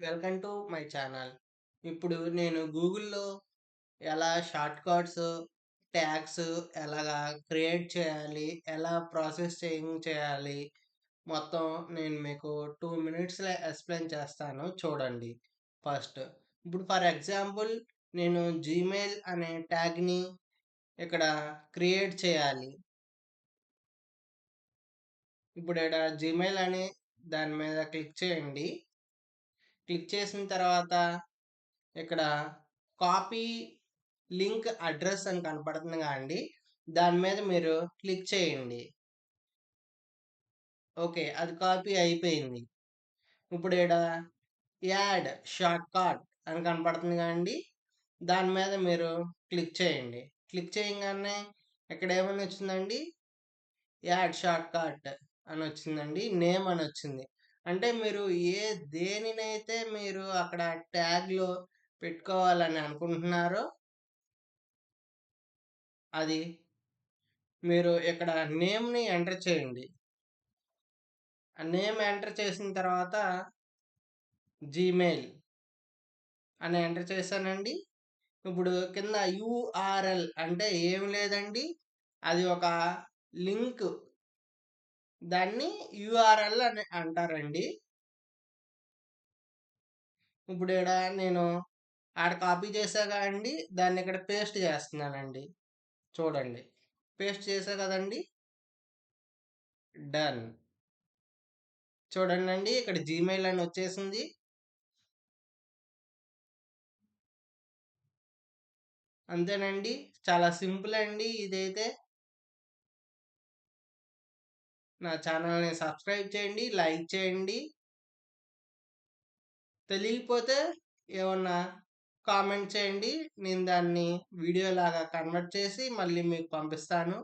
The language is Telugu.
Welcome to my channel. ఇప్పుడు నేను గూగుల్‌లో ఎలా షార్ట్ కట్స్, ట్యాగ్స్ ఎలాగా క్రియేట్ చేయాలి, ఎలా ప్రాసెసింగ్ చేయాలి, మొత్తం నేను మీకు 2 మినిట్స్‌లో ఎక్స్‌ప్లెయిన్ చేస్తాను చూడండి ఫస్ట్. ఇప్పుడు ఫర్ ఎగ్జాంపుల్ నేను జీమెయిల్ అనే ట్యాగ్‌ని ఇక్కడ క్రియేట్ చేయాలి. ఇప్పుడు ఈడ జీమెయిల్ అని దాని మీద క్లిక్ చేయండి. క్లిక్ చేసిన తర్వాత ఇక్కడ కాపీ లింక్ అడ్రెస్ అని కనపడుతుంది కదండీ! దాని మీద మీరు క్లిక్ చేయండి. ఓకే. అది కాపీ అయిపోయింది. ఇప్పుడు ఈడ యాడ్ షార్ట్‌కట్ అని కనపడుతుంది కదండీ! దాని మీద మీరు క్లిక్ చేయండి. క్లిక్ చేయంగానే ఇక్కడ ఏమని వచ్చిందండి? యాడ్ షార్ట్‌కట్ అనొచ్చిందండి. నేమ్ అనొచ్చింది. అంటే మీరు దేనినైతే మీరు అక్కడ ట్యాగ్‌లో పెట్టుకోవాలని అనుకుంటున్నారో అది మీరు ఇక్కడ నేమ్‌ని ఎంటర్ చేయండి. ఆ నేమ్ ఎంటర్ చేసిన తర్వాత జీమెయిల్ అని ఎంటర్ చేశానండి. ఇప్పుడు కింద యూఆర్ఎల్ అంటే ఏమి లేదండి. అది ఒక లింక్. దాన్ని యూఆర్ఎల్ అని అంటారండి. ఇప్పుడు ఈడ నేను ఆడ కాపీ చేశా కదండీ! దాన్ని ఇక్కడ పేస్ట్ చేస్తున్నానండి. చూడండి. పేస్ట్ చేశా కదండీ! డన్. చూడండండి ఇక్కడ జీమెయిల్ అని వచ్చేసింది. అంతేనండి. చాలా సింపుల్ అండి ఇదైతే. నా ఛానల్‌ని సబ్స్క్రైబ్ చేయండి, లైక్ చేయండి. తెలియకపోతే ఏమన్నా కామెంట్ చేయండి. నేను దాన్ని వీడియోలాగా కన్వర్ట్ చేసి మళ్ళీ మీకు పంపిస్తాను.